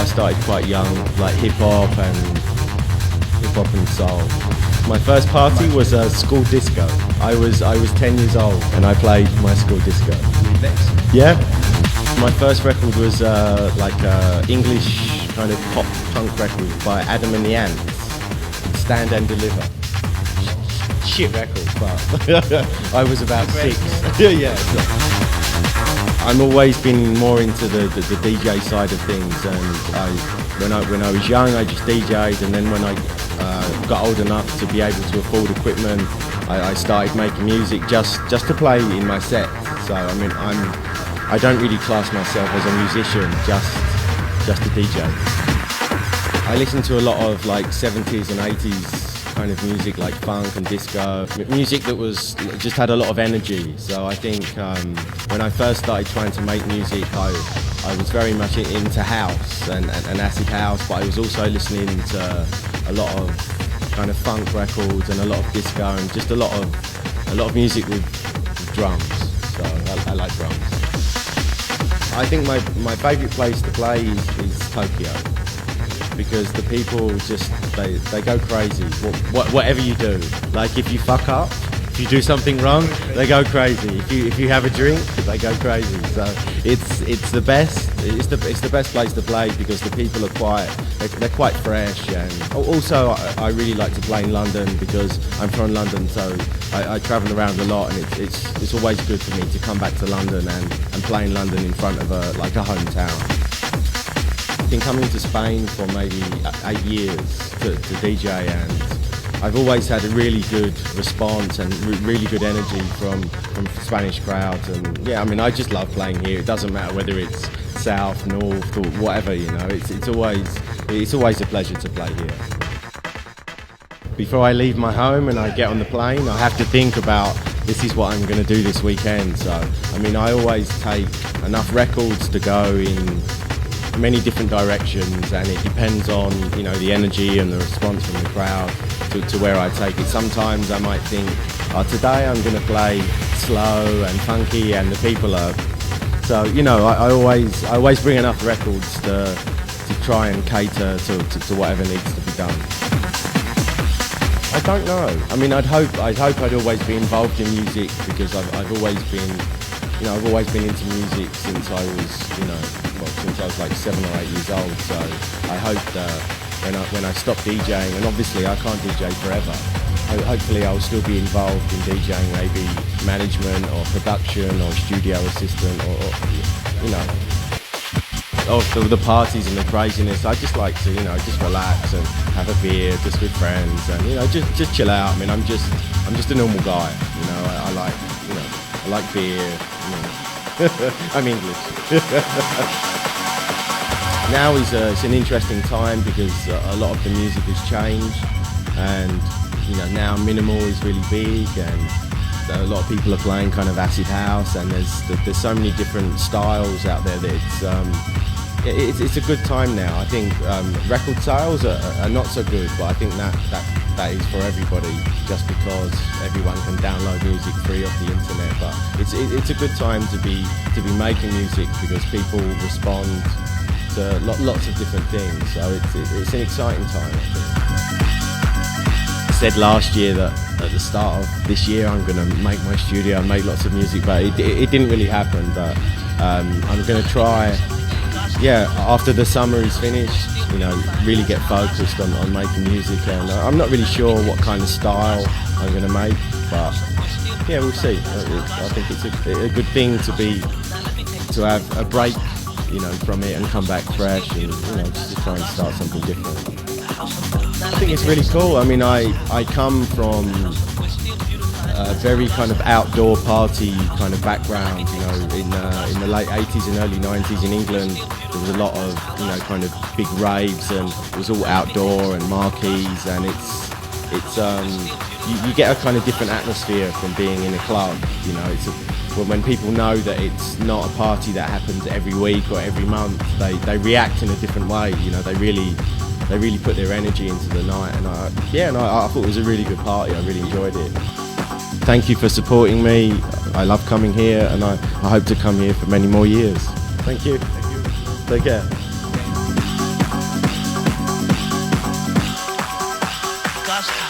I started quite young, like hip hop and soul. My first party was a school disco. I was 10 years old and I played my school disco. Yeah. My first record was like a English kind of pop punk record by Adam and the Ants. Stand and Deliver. Shit record, but I was about 6. Yeah. I'm always been more into the DJ side of things, and when I was young I just DJ'd, and then when I got old enough to be able to afford equipment, I started making music just to play in my set. So I mean I don't really class myself as a musician, just a DJ. I listen to a lot of like 70s and 80s kind of music, like funk and disco, music that was just had a lot of energy. So I think when I first started trying to make music, I was very much into house and acid house, but I was also listening to a lot of kind of funk records and a lot of disco and just a lot of music with drums. So I like drums. I think my favourite place to play is Tokyo, because the people just they go crazy. Whatever you do, like if you fuck up, if you do something wrong, they go crazy. If you have a drink, they go crazy. So it's the best. It's the best place to play because the people are they're quite fresh. And also I really like to play in London because I'm from London, so I travel around a lot, and it's always good for me to come back to London and play in London in front of a hometown. I've been coming to Spain for maybe 8 years to DJ, and I've always had a really good response and really good energy from Spanish crowds. And yeah, I mean, I just love playing here. It doesn't matter whether it's south, north, or whatever, you know. It's always a pleasure to play here. Before I leave my home and I get on the plane, I have to think about, this is what I'm going to do this weekend. So I mean, I always take enough records to go in many different directions, and it depends on, you know, the energy and the response from the crowd to where I take it. Sometimes I might think, today I'm going to play slow and funky and the people are, so you know, I always bring enough records to try and cater to whatever needs to be done. I don't know. I mean, I'd hope I'd always be involved in music, because I've always been, you know, I've always been into music since I was, you know, since I was like 7 or 8 years old. So I hope that when I stop DJing, and obviously I can't DJ forever, hopefully I'll still be involved in DJing, maybe management or production or studio assistant or you know, of the parties and the craziness. I just like to, you know, just relax and have a beer just with friends and, you know, just chill out. I mean, I'm just a normal guy, you know. I like, you know, I like beer, you know. I'm English. Now it's an interesting time because a lot of the music has changed, and you know, now minimal is really big, and a lot of people are playing kind of acid house, and there's so many different styles out there that it's a good time now. I think record sales are not so good, but I think that is for everybody, just because everyone can download music free off the internet. But it's a good time to be making music because people respond to lots of different things. So it's an exciting time, I think. I said last year that at the start of this year I'm going to make my studio and make lots of music, but it didn't really happen. But I'm going to try. Yeah, after the summer is finished, you know, really get focused on making music, and I'm not really sure what kind of style I'm going to make, but yeah, we'll see. I think it's a good thing to have a break, you know, from it and come back fresh, and you know, just to try and start something different. I think it's really cool. I mean, I come from a very kind of outdoor party kind of background, you know, in the late 80s and early 90s in England. There was a lot of, you know, kind of big raves, and it was all outdoor and marquees, and you get a kind of different atmosphere from being in a club, you know. When people know that it's not a party that happens every week or every month, they react in a different way, you know. They really put their energy into the night, and I thought it was a really good party. I really enjoyed it. Thank you for supporting me. I love coming here, and I hope to come here for many more years. Thank you. Take care. House.